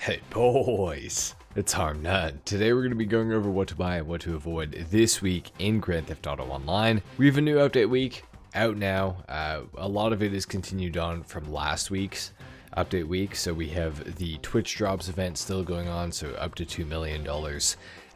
Hey boys, it's HarmNone. Today we're going to be going over what to buy and what to avoid this week in Grand Theft Auto Online. We have a new update week out now. A lot of it is continued on from last week's update week. So we have the Twitch drops event still going on, so up to $2 million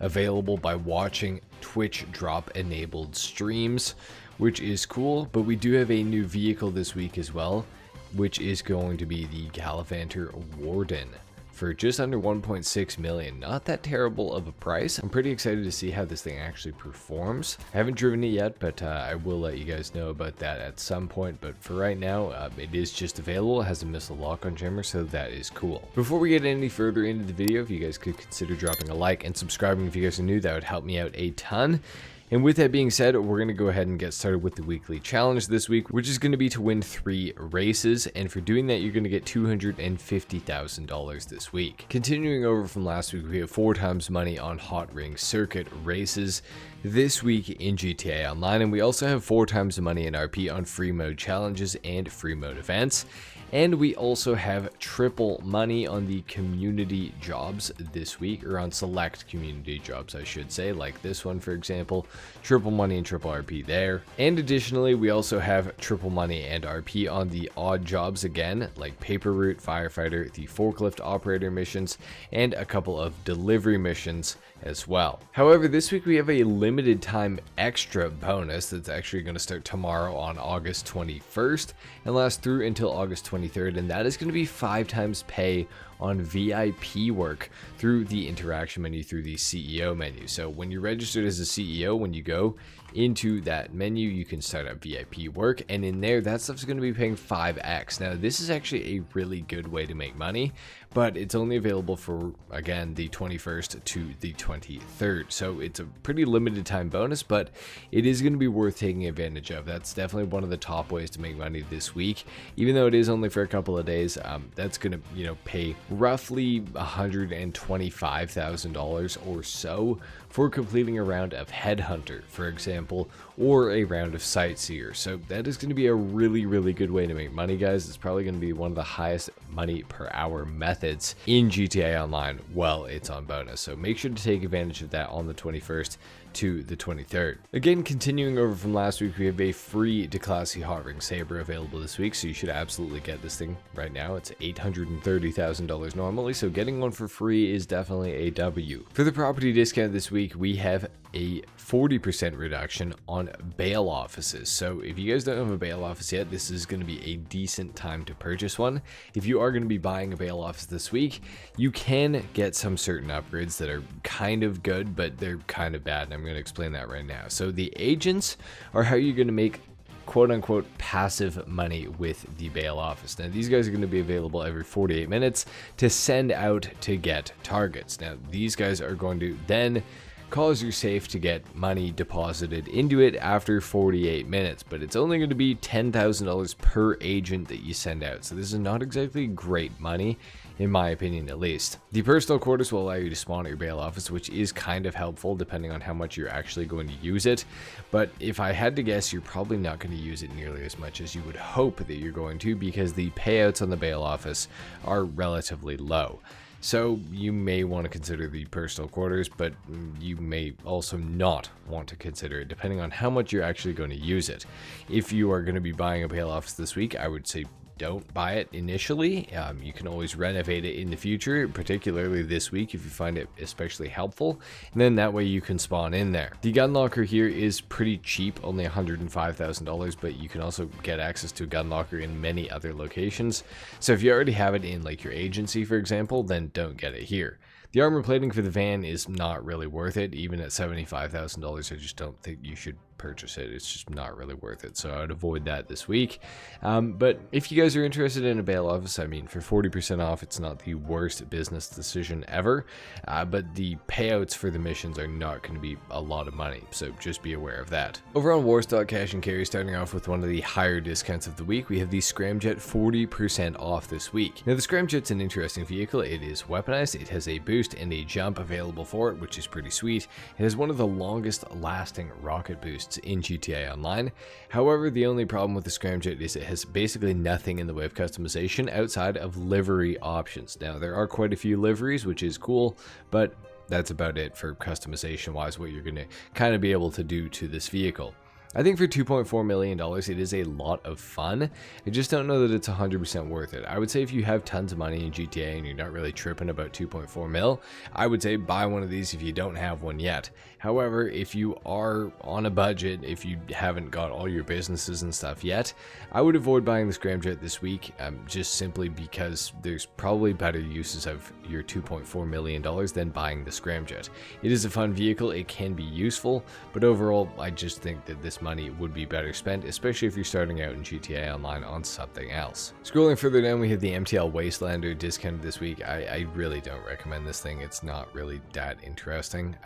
available by watching Twitch drop enabled streams, which is cool. But we do have a new vehicle this week as well, which is going to be the Gallivanter Warden for just under 1.6 million. Not that terrible of a price. I'm pretty excited to see how this thing actually performs. I haven't driven it yet, but I will let you guys know about that at some point. But for right now, it is just available. It has a missile lock-on jammer, so that is cool. Before we get any further into the video, if you guys could consider dropping a like and subscribing if you guys are new, that would help me out a ton. And with that being said, we're going to go ahead and get started with the weekly challenge this week, which is going to be to win 3 races. And for doing that, you're going to get $250,000 this week. Continuing over from last week, we have 4 times money on hot ring circuit races this week in GTA Online. And we also have 4 times the money in RP on free mode challenges and free mode events. And we also have triple money on the community jobs this week, or on select community jobs, I should say, like this one, for example. Triple money and triple RP there. And additionally, we also have triple money and RP on the odd jobs again, like paper route, firefighter, the forklift operator missions, and a couple of delivery missions as well. However, this week we have a limited time extra bonus that's actually going to start tomorrow on August 21st and last through until August 23rd, and that is going to be 5 times pay on VIP work through the interaction menu, through the CEO menu. So when you're registered as a CEO, when you go into that menu, you can start up VIP work, and in there, that stuff's going to be paying 5x. Now, this is actually a really good way to make money, but it's only available for, again, the 21st to the 23rd. So it's a pretty limited time bonus, but it is going to be worth taking advantage of. That's definitely one of the top ways to make money this week. Even though it is only for a couple of days, that's going to, pay roughly $125,000 or so for completing a round of Headhunter, for example, or a round of Sightseer. So that is going to be a really, really good way to make money, guys. It's probably going to be one of the highest money per hour methods in GTA Online while it's on bonus. So make sure to take advantage of that on the 21st to the 23rd. Again, continuing over from last week, we have a free Declassy Hot Ring Saber available this week, so you should absolutely get this thing right now. It's $830,000 normally, so getting one for free is definitely a W. For the property discount this week, we have a 40% reduction on bail offices. So if you guys don't have a bail office yet, this is going to be a decent time to purchase one. If you are going to be buying a bail office this week, you can get some certain upgrades that are kind of good, but they're kind of bad, and I'm going to explain that right now. So the agents are how you're going to make quote-unquote passive money with the bail office. Now, these guys are going to be available every 48 minutes to send out to get targets. Now, these guys are going to then cause your safe to get money deposited into it after 48 minutes, but it's only going to be $10,000 per agent that you send out. So this is not exactly great money, in my opinion at least. The personal quarters will allow you to spawn at your bail office, which is kind of helpful depending on how much you're actually going to use it. But if I had to guess, you're probably not going to use it nearly as much as you would hope that you're going to, because the payouts on the bail office are relatively low. So you may want to consider the personal quarters, but you may also not want to consider it depending on how much you're actually going to use it. If you are going to be buying a bail office this week, I would say don't buy it initially. You can always renovate it in the future, particularly this week if you find it especially helpful, and then that way you can spawn in there. The gun locker here is pretty cheap, only $105,000, but you can also get access to a gun locker in many other locations. So if you already have it in like your agency, for example, then don't get it here. The armor plating for the van is not really worth it. Even at $75,000, I just don't think you should purchase it. It's just not really worth it, so I'd avoid that this week. But if you guys are interested in a bail office, I mean, for 40% off, it's not the worst business decision ever, but the payouts for the missions are not going to be a lot of money, so just be aware of that. Over on Warstock Cash and Carry, starting off with one of the higher discounts of the week, we have the Scramjet 40% off this week. Now, the Scramjet's an interesting vehicle. It is weaponized, it has a boost, boost and a jump available for it, which is pretty sweet. It has one of the longest lasting rocket boosts in GTA Online. However, the only problem with the scramjet is it has basically nothing in the way of customization outside of livery options. Now, there are quite a few liveries, which is cool, but that's about it for customization wise, what you're going to kind of be able to do to this vehicle. I think for $2.4 million, it is a lot of fun. I just don't know that it's 100% worth it. I would say if you have tons of money in GTA and you're not really tripping about 2.4 mil, I would say buy one of these if you don't have one yet. However, if you are on a budget, if you haven't got all your businesses and stuff yet, I would avoid buying the scramjet this week, just simply because there's probably better uses of your $2.4 million than buying the scramjet. It is a fun vehicle, it can be useful, but overall, I just think that this money would be better spent, especially if you're starting out in GTA Online on something else. Scrolling further down, we have the MTL Wastelander discounted this week. I really don't recommend this thing. It's not really that interesting.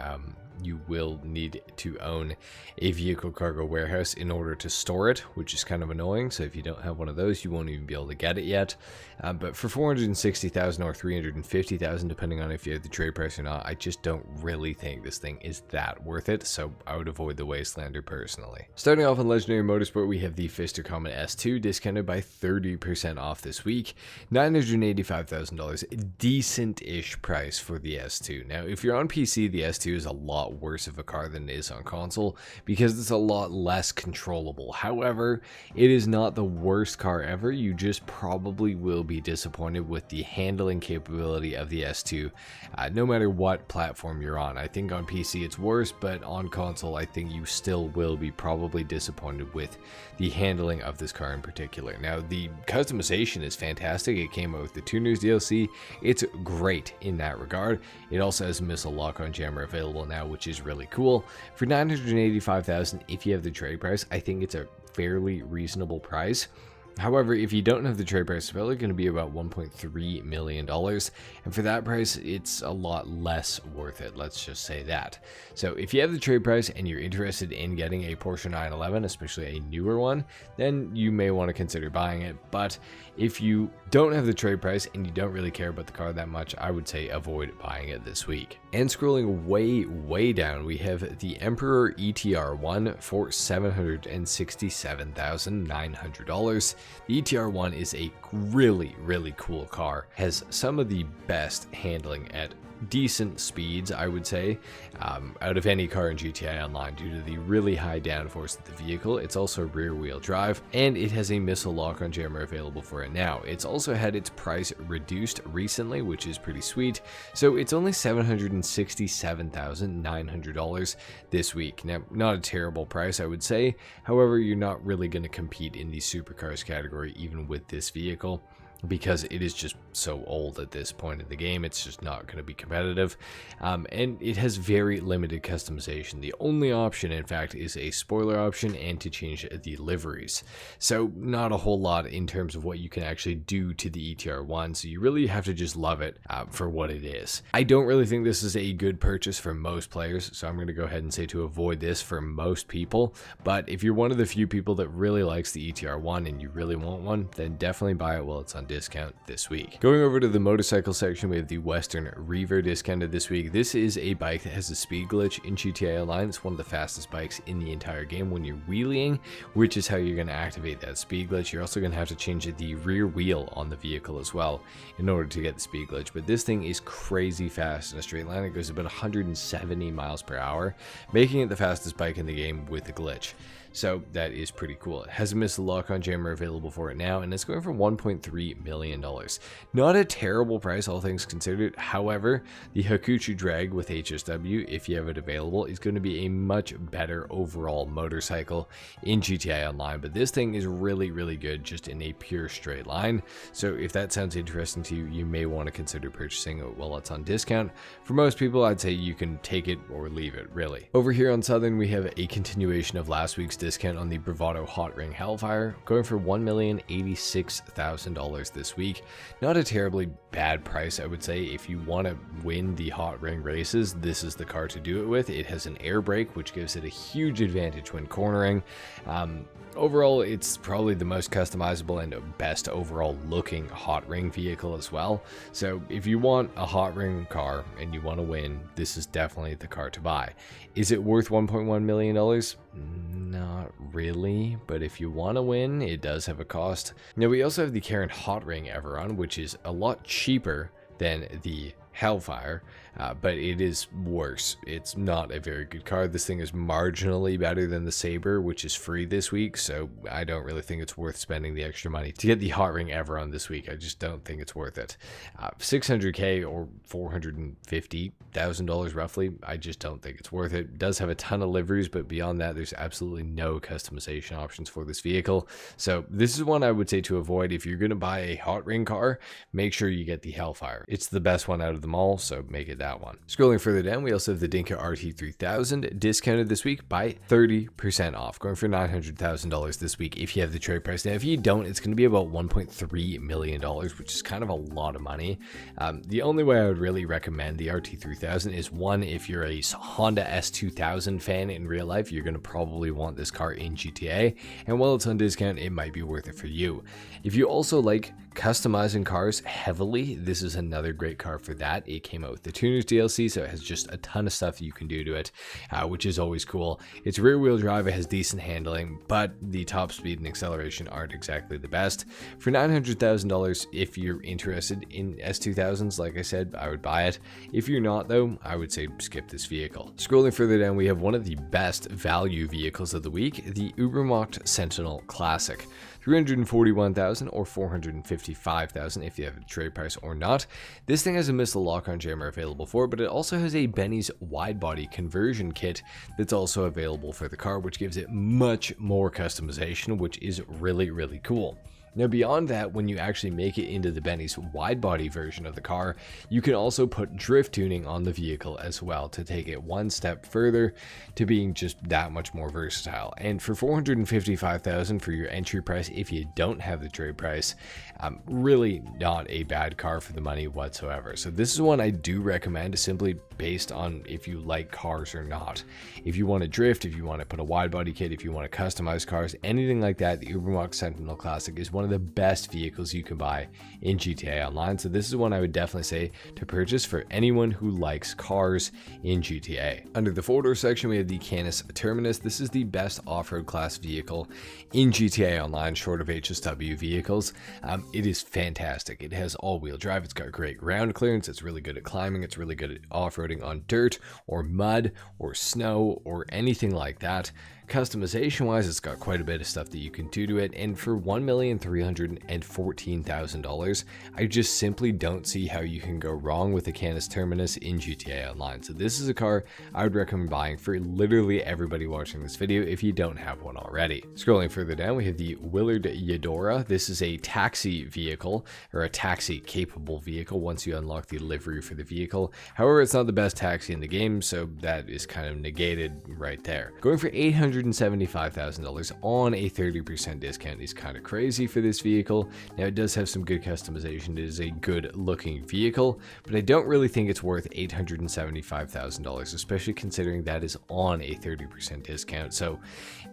You will need to own a vehicle cargo warehouse in order to store it, which is kind of annoying. So if you don't have one of those, you won't even be able to get it yet. But for 460,000 or 350,000, depending on if you have the trade price or not, I just don't really think this thing is that worth it. So I would avoid the Wastelander personally. Starting off in Legendary Motorsport, we have the Fister Comet S2 discounted by 30% off this week. $985,000, decent-ish price for the S2. Now, if you're on PC, the S2 is a lot worse of a car than it is on console because it's a lot less controllable. However, it is not the worst car ever. You just probably will be disappointed with the handling capability of the S2, no matter what platform you're on. I think on PC it's worse, but on console I think you still will be probably disappointed with the handling of this car in particular. Now, the customization is fantastic. It came out with the Tuners DLC. It's great in that regard. It also has a missile lock-on jammer available now, which is really cool. For $985,000, if you have the trade price, I think it's a fairly reasonable price. However, if you don't have the trade price, it's probably going to be about $1.3 million, and for that price, it's a lot less worth it, let's just say that. So if you have the trade price and you're interested in getting a Porsche 911, especially a newer one, then you may want to consider buying it. But if you don't have the trade price and you don't really care about the car that much, I would say avoid buying it this week. And scrolling way down, we have the Emperor ETR1 for $767,900. The ETR1 is a really cool car. Has some of the best handling at decent speeds, I would say, out of any car in GTA Online due to the really high downforce of the vehicle. It's also rear wheel drive, and it has a missile lock-on jammer available for it now. It's also had its price reduced recently, which is pretty sweet. So it's only $767,900 this week. Now, not a terrible price, I would say. However, you're not really going to compete in the supercars category even with this vehicle, because it is just so old at this point in the game. It's just not going to be competitive, and it has very limited customization. The only option, in fact, is a spoiler option and to change the liveries. So not a whole lot in terms of what you can actually do to the ETR1, so you really have to just love it for what it is. I don't really think this is a good purchase for most players, so I'm going to go ahead and say to avoid this for most people. But if you're one of the few people that really likes the ETR1 and you really want one, then definitely buy it while it's on discount this week. Going over to the motorcycle section, we have the Western Reaver discounted this week. This is a bike that has a speed glitch in GTA Online. It's one of the fastest bikes in the entire game when you're wheeling, which is how you're going to activate that speed glitch. You're also going to have to change the rear wheel on the vehicle as well in order to get the speed glitch. But this thing is crazy fast in a straight line. It goes about 170 miles per hour, making it the fastest bike in the game with the glitch. So that is pretty cool. It has a missile lock-on jammer available for it now, and it's going for $1.3 million. Not a terrible price, all things considered. However, the Hakuchu Drag with HSW, if you have it available, is going to be a much better overall motorcycle in GTA Online. But this thing is really good just in a pure straight line. So if that sounds interesting to you, you may want to consider purchasing it while it's on discount. For most people, I'd say you can take it or leave it, really. Over here on Southern, we have a continuation of last week's discount on the Bravado Hot Ring Hellfire, going for $1,086,000 this week. Not a terribly bad price, I would say. If you want to win the Hot Ring races, this is the car to do it with. It has an air brake, which gives it a huge advantage when cornering. Overall, it's probably the most customizable and best overall looking hot ring vehicle as well. So if you want a hot ring car and you want to win, this is definitely the car to buy. Is it worth $1.1 million? Not really, but if you want to win, it does have a cost. Now we also have the current hot ring Everon, which is a lot cheaper than the Hellfire, but it is worse. It's not a very good car. This thing is marginally better than the Sabre, which is free this week, so I don't really think it's worth spending the extra money to get the hot ring Everon this week. I just don't think it's worth it. $600K or $450,000 roughly, I just don't think it's worth it. It does have a ton of liveries, but beyond that, there's absolutely no customization options for this vehicle. So this is one I would say to avoid. If you're going to buy a hot ring car, make sure you get the Hellfire. It's the best one out of them all, so make it that one. Scrolling further down, we also have the Dinka RT3000 discounted this week by 30% off, going for $900,000 this week if you have the trade price. Now if you don't, it's going to be about $1.3 million, which is kind of a lot of money. The only way I would really recommend the RT3000 is, one, if you're a Honda S2000 fan in real life, you're going to probably want this car in GTA, and while it's on discount, it might be worth it for you. If you also like customizing cars heavily, this is another great car for that. It came out with the Tuners DLC, so it has just a ton of stuff you can do to it, which is always cool. It's rear wheel drive, it has decent handling, but the top speed and acceleration aren't exactly the best. For $900,000, if you're interested in S2000s, like I said, I would buy it. If you're not though, I would say skip this vehicle. Scrolling further down, we have one of the best value vehicles of the week, the Ubermacht Sentinel Classic. $341,000 or $455,000 if you have a trade price or not. This thing has a missile lock-on jammer available for it, but it also has a Benny's wide body conversion kit that's also available for the car, which gives it much more customization, which is really, really cool. Now beyond that, when you actually make it into the Benny's wide body version of the car, you can also put drift tuning on the vehicle as well to take it one step further to being just that much more versatile. And for $455,000 for your entry price, if you don't have the trade price, really not a bad car for the money whatsoever. So this is one I do recommend, simply based on if you like cars or not. If you want to drift, if you want to put a wide body kit, if you want to customize cars, anything like that, the Ubermacht Sentinel Classic is one of the best vehicles you can buy in GTA Online. So this is one I would definitely say to purchase for anyone who likes cars in GTA. Under the four-door section, we have the Canis Terminus. This is the best off-road class vehicle in GTA Online, short of HSW vehicles. It is fantastic. It has all-wheel drive. It's got great ground clearance. It's really good at climbing. It's really good at off-roading on dirt or mud or snow or anything like that. Customization wise, it's got quite a bit of stuff that you can do to it, and for $1,314,000, I just simply don't see how you can go wrong with the Canis Terminus in GTA Online. So this is a car I would recommend buying for literally everybody watching this video if you don't have one already. Scrolling further down, we have the Willard Eudora. This is a taxi vehicle, or a taxi capable vehicle once you unlock the livery for the vehicle. However, it's not the best taxi in the game, so that is kind of negated right there. Going for $875,000 on a 30% discount is kind of crazy for this vehicle. Now it does have some good customization. It is a good looking vehicle, but I don't really think it's worth $875,000, especially considering that is on a 30% discount. So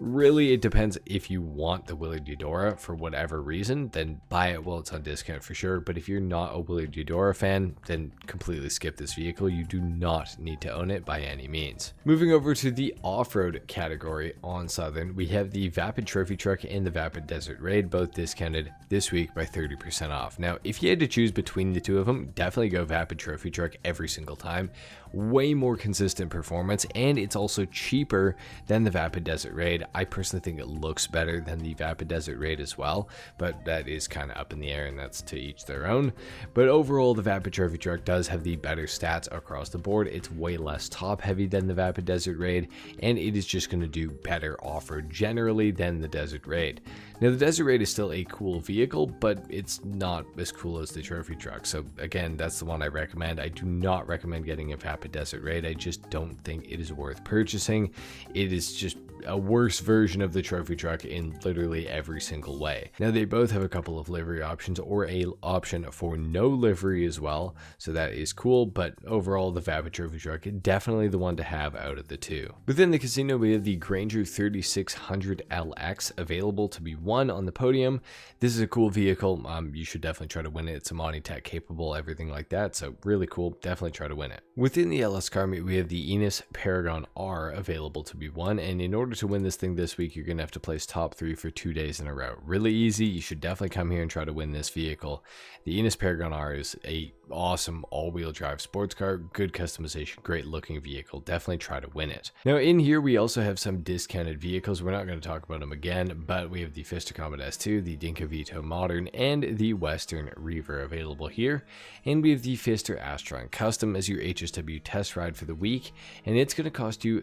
really it depends. If you want the Willard Eudora for whatever reason, then buy it while it's on discount for sure. But if you're not a Willard Eudora fan, then completely skip this vehicle. You do not need to own it by any means. Moving over to the off-road category on Southern, we have the Vapid Trophy Truck and the Vapid Desert Raid, both discounted this week by 30% off. Now, if you had to choose between the two of them, definitely go Vapid Trophy Truck every single time. Way more consistent performance, and it's also cheaper than the Vapid Desert Raid. I personally think it looks better than the Vapid Desert Raid as well, but that is kind of up in the air, and that's to each their own. But overall, the Vapid Trophy Truck does have the better stats across the board. It's way less top heavy than the Vapid Desert Raid, and it is just going to do better off-road generally than the Desert Raid. Now the Desert Raid is still a cool vehicle, but it's not as cool as the trophy truck. So again, that's the one I recommend. I do not recommend getting a Vapid Desert Raid. I just don't think it is worth purchasing. It is just a worse version of the trophy truck in literally every single way. Now they both have a couple of livery options or a option for no livery as well, so that is cool, but overall the Vapid trophy truck is definitely the one to have out of the two. Within the casino we have the Granger 3600 LX available to be won on the podium. This is a cool vehicle. You should definitely try to win it. It's a Monty Tech capable, everything like that, so really cool. Definitely try to win it. Within the LS car meet we have the Enos Paragon R available to be won, and in order to win this thing this week, you're gonna have to place top 3 for 2 days in a row. Really easy. You should definitely come here and try to win this vehicle. The Enos Paragon R is a awesome all-wheel drive sports car, good customization, great looking vehicle. Definitely try to win it. Now in here we also have some discounted vehicles. We're not going to talk about them again, but we have the Fister Comet S2, the Dinka Vito Modern, and the Western Reaver available here. And we have the Fister Astron Custom as your HSW test ride for the week, and it's going to cost you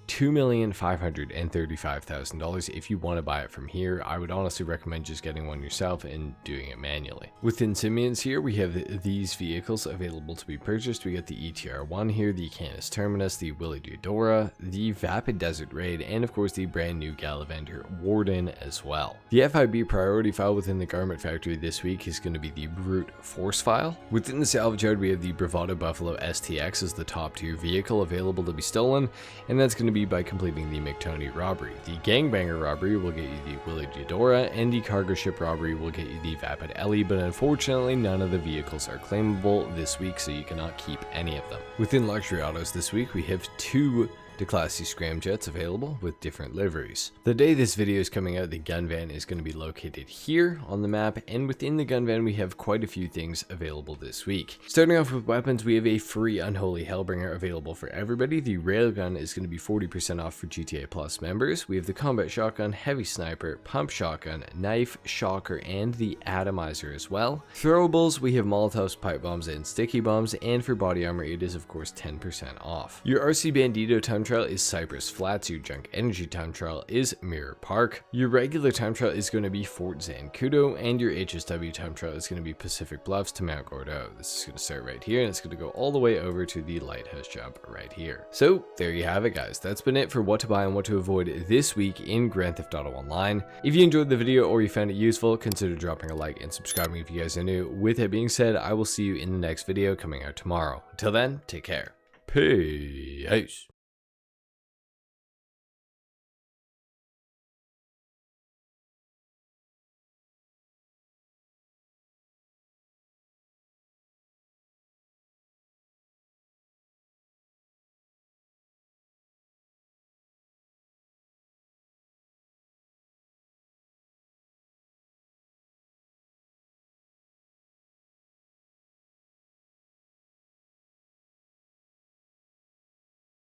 $2,535,000 if you want to buy it from here. I would honestly recommend just getting one yourself and doing it manually. Within Simeon's here, we have these vehicles available to be purchased. We got the ETR1 here, the Canis Terminus, the Willie Deodora, the Vapid Desert Raid, and of course the brand new Gallivant Warden as well. The FIB priority file within the Garment Factory this week is going to be the Brute Force file. Within the salvage yard, we have the Bravado Buffalo STX as the top tier vehicle available to be stolen, and that's going to be by completing the McTony robbery. The Gangbanger robbery will get you the Willie Deodora, and the Cargo Ship robbery will get you the Vapid Ellie, but unfortunately none of the vehicles are claimable this week, so you cannot keep any of them. Within luxury autos this week, we have 2 Declassy scramjets available with different liveries. The day this video is coming out, the gun van is going to be located here on the map, and within the gun van we have quite a few things available this week. Starting off with weapons, we have a free Unholy Hellbringer available for everybody. The railgun is going to be 40% off for GTA Plus members. We have the combat shotgun, heavy sniper, pump shotgun, knife, shocker, and the atomizer as well. Throwables, we have Molotovs, pipe bombs, and sticky bombs, and for body armor it is of course 10% off. Your RC Bandito time trial is Cypress Flats. Your Junk Energy time trial is Mirror Park. Your regular time trial is going to be Fort Zancudo, and your HSW time trial is going to be Pacific Bluffs to Mount Gordeau. This is going to start right here, and it's going to go all the way over to the lighthouse job right here. So there you have it, guys. That's been it for what to buy and what to avoid this week in Grand Theft Auto Online. If you enjoyed the video or you found it useful, consider dropping a like and subscribing if you guys are new. With that being said, I will see you in the next video coming out tomorrow. Until then, take care. Peace.